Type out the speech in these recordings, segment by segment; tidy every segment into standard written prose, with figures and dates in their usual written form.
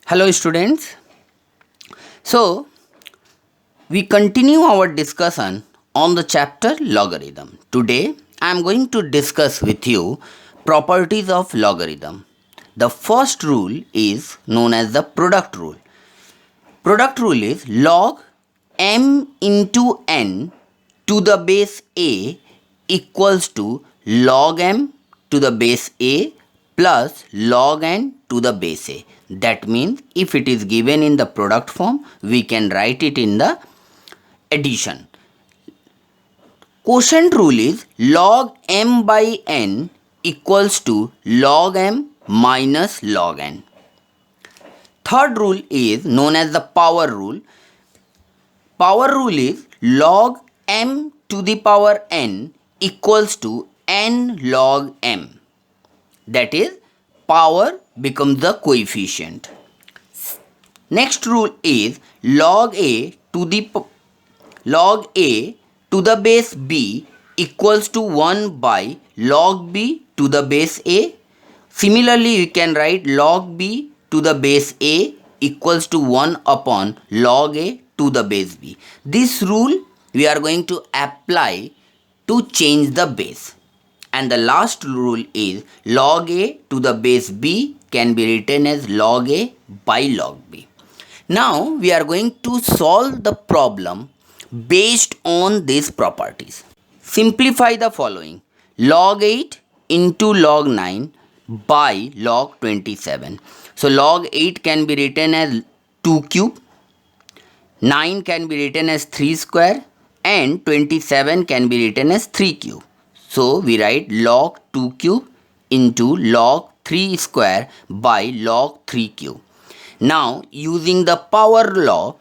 Hello students. So we continue our discussion on the chapter logarithm. Today I am going to discuss with you properties of logarithm. The first rule is known as the product rule. Product rule is log m into n to the base a equals to log m to the base a plus log n to the base a. That means if it is given in the product form, we can write it in the addition. Quotient rule is log m by n equals to log m minus log n. Third rule is known as the power rule. Power rule is log m to the power n equals to n log m. That is, power becomes the coefficient. Next rule is log a to the base b equals to 1 by log b to the base a. Similarly, you can write log b to the base a equals to 1 upon log a to the base b. This rule we are going to apply to change the base. And the last rule is log a to the base b can be written as log a by log b. Now we are going to solve the problem based on these properties. Simplify the following: log 8 into log 9 by log 27. So log 8 can be written as 2 cube, 9 can be written as 3 square, and 27 can be written as 3 cube. So we write log 2 cube into log 3 square by log 3 cube. Now using the power law,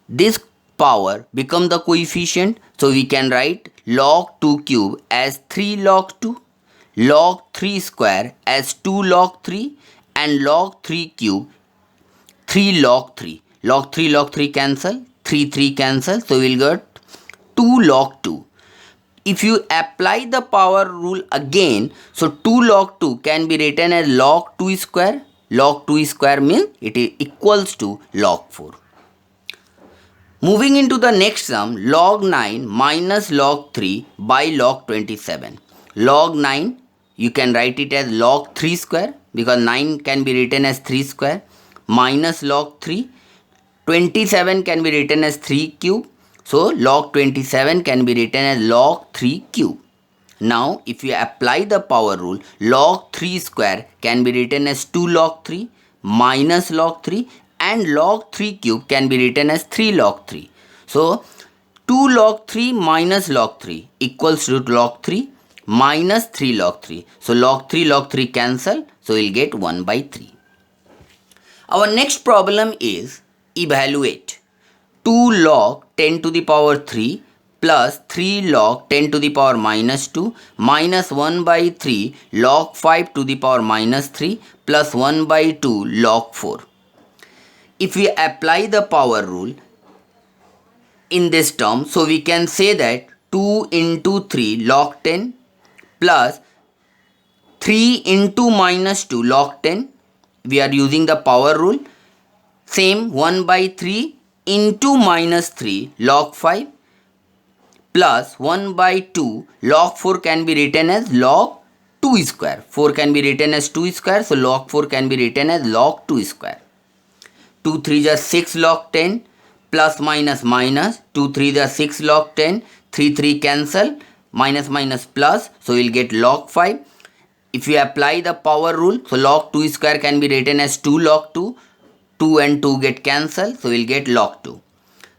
this power become the coefficient. So we can write log 2 cube as 3 log 2, log 3 square as 2 log 3, and log 3 cube 3 log 3. Log 3 cancel, 3 cancel, so we'll get 2 log 2. If you apply the power rule again, so 2 log 2 can be written as log 2 square. Log 2 square means it is equals to log 4. Moving into the next sum, log 9 minus log 3 by log 27. Log 9, you can write it as log 3 square because 9 can be written as 3 square minus log 3. 27 can be written as 3 cube. So log 27 can be written as log 3 cube. Now if you apply the power rule, log 3 square can be written as 2 log 3 minus log 3, and log 3 cube can be written as 3 log 3. So 2 log 3 minus log 3 equals to log 3 minus 3 log 3. So log 3 cancel, so we'll get 1 by 3. Our next problem is evaluate 2 log 10 to the power 3 plus 3 log 10 to the power minus 2 minus 1 by 3 log 5 to the power minus 3 plus 1 by 2 log 4. If we apply the power rule in this term, so we can say that 2 into 3 log 10 plus 3 into minus 2 log 10. We are using the power rule. Same 1 by 3 into minus 3 log 5 plus 1 by 2 log 4 can be written as log 2 square. 4 can be written as 2 square, so log 4 can be written as log 2 square. 2 3 is 6 log 10 plus minus minus 2 3 is 6 log 10, 3 cancel, minus minus plus, so we'll get log 5. If you apply the power rule, so log 2 square can be written as 2 log 2, 2 and 2 get cancelled, so we'll get log 2.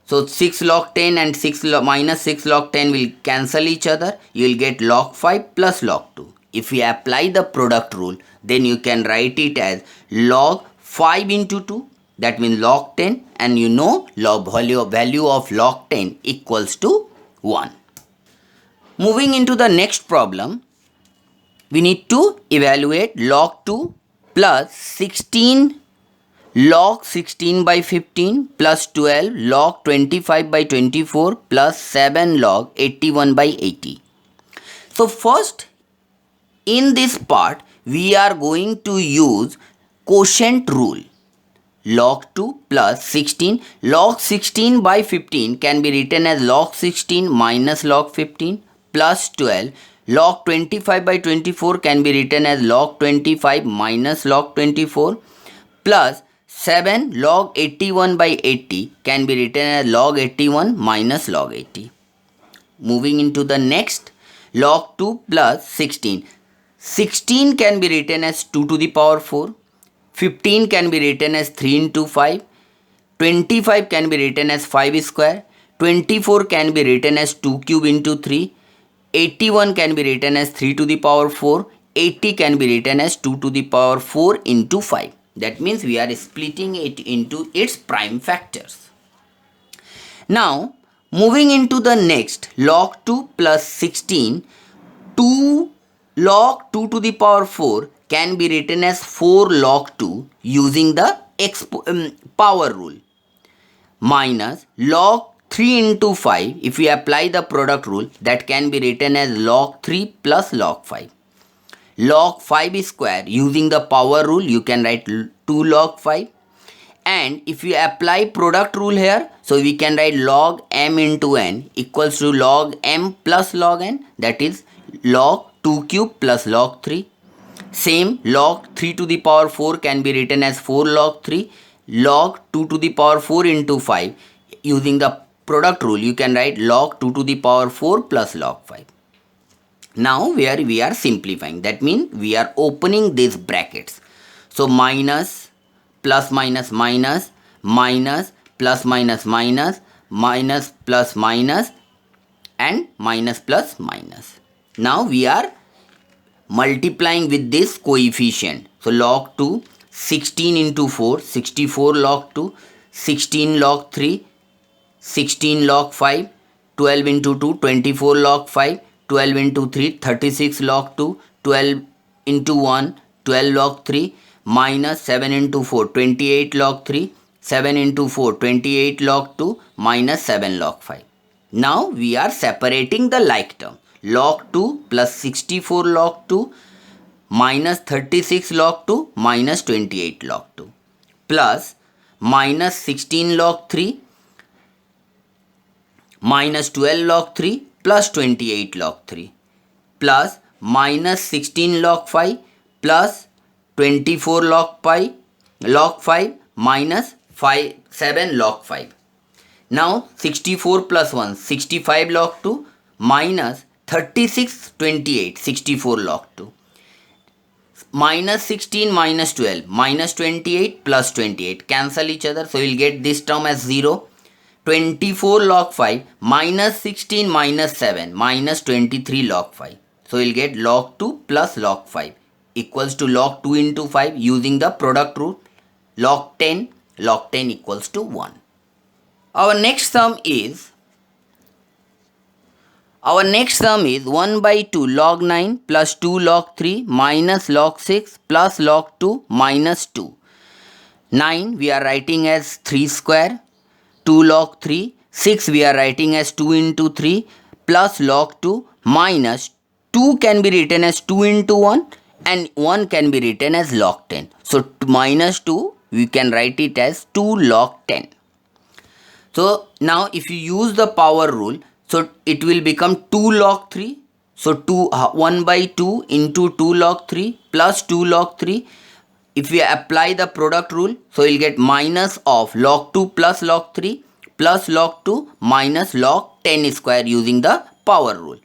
So 6 log 10 and minus 6 log 10 will cancel each other. You will get log 5 plus log 2. If we apply the product rule, then you can write it as log 5 into 2. That means log 10, and you know value of log 10 equals to 1. Moving into the next problem, we need to evaluate log 2 plus 16 log 16 by 15 plus 12 log 25 by 24 plus 7 log 81 by 80. So first, in this part, we are going to use quotient rule. log 2 plus 16. Log 16 by 15 can be written as log 16 minus log 15 plus 12. Log 25 by 24 can be written as log 25 minus log 24 plus 7 log 81 by 80 can be written as log 81 minus log 80. Moving into the next, log 2 plus 16. 16 can be written as 2 to the power 4. 15 can be written as 3 into 5. 25 can be written as 5 square. 24 can be written as 2 cube into 3. 81 can be written as 3 to the power 4. 80 can be written as 2 to the power 4 into 5. That means we are splitting it into its prime factors. Now, moving into the next, log 2 plus 16. 2 log 2 to the power 4 can be written as 4 log 2 using the power rule, minus log 3 into 5. If we apply the product rule, that can be written as log 3 plus log 5. Log 5 square using the power rule, you can write 2 log 5. And if you apply product rule here, so we can write log m into n equals to log m plus log n, that is log 2 cube plus log 3. Same, log 3 to the power 4 can be written as 4 log 3. Log 2 to the power 4 into 5. Using the product rule, you can write log 2 to the power 4 plus log 5. Now where we are simplifying, that means we are opening these brackets. So minus, plus minus minus, minus, plus minus minus, minus plus minus, and minus plus minus. Now we are multiplying with this coefficient. So log 2, 16 into 4, 64 log 2, 16 log 3, 16 log 5, 12 into 2, 24 log 5, 12 into 3, 36 log 2, 12 into 1, 12 log 3, minus 7 into 4, 28 log 3, 7 into 4, 28 log 2, minus 7 log 5. Now we are separating the like term. Log 2 plus 64 log 2 minus 36 log 2 minus 28 log 2 plus minus 16 log 3 minus 12 log 3 plus 28 log 3 plus minus 16 log 5 plus 24 log 5 minus 7 log 5. Now 64 plus 1, 65 log 2 minus 36, 28, 64 log 2. Minus 16 minus 12, minus 28 plus 28. Cancel each other. So, we will get this term as 0. 24 log 5 minus 16 minus 7 minus 23 log 5. So, we will get log 2 plus log 5 equals to log 2 into 5 using the product rule. Log 10 equals to 1. Our next sum is 1 by 2 log 9 plus 2 log 3 minus log 6 plus log 2 minus 2. 9 we are writing as 3 square, 2 log 3, 6 we are writing as 2 into 3 plus log 2 minus 2 can be written as 2 into 1 and 1 can be written as log 10. So minus 2 we can write it as 2 log 10. So now if you use the power rule, so it will become 2 log 3. So 1 by 2 into 2 log 3 plus 2 log 3. If we apply the product rule, so we'll get minus of log 2 plus log 3 plus log 2 minus log 10 square using the power rule.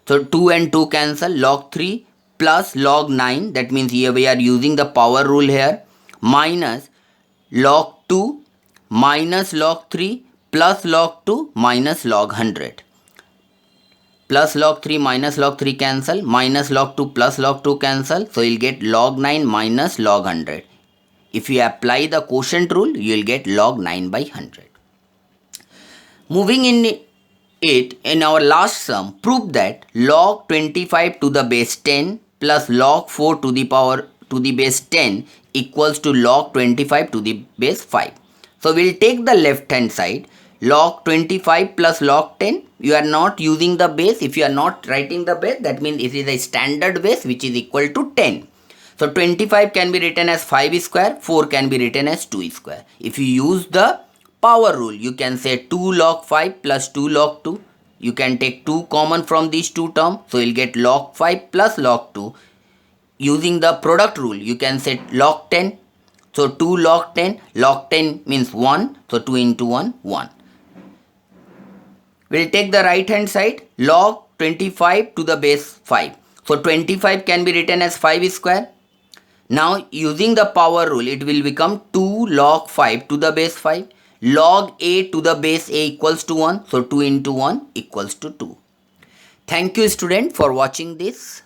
So 2 and 2 cancel, log 3 plus log 9, that means here we are using the power rule here, minus log 2 minus log 3 plus log 2 minus log 100. Plus log 3 minus log 3 cancel, minus log 2 plus log 2 cancel. So you'll get log 9 minus log 100. If you apply the quotient rule, you'll get log 9 by 100. Moving in our last sum, prove that log 25 to the base 10 plus log 4 to the power to the base 10 equals to log 25 to the base 5. So we'll take the left hand side, log 25 plus log 10. You are not using the base. If you are not writing the base, that means it is a standard base which is equal to 10. So 25 can be written as 5 square, 4 can be written as 2 square. If you use the power rule, you can say 2 log 5 plus 2 log 2. You can take 2 common from these two terms. So you'll get log 5 plus log 2. Using the product rule, you can say log 10. So 2 log 10 means 1. So 2 into 1, 1. We'll take the right hand side, log 25 to the base 5. So 25 can be written as 5 square. Now using the power rule, it will become 2 log 5 to the base 5. Log a to the base a equals to 1. So 2 into 1 equals to 2. Thank you student for watching this.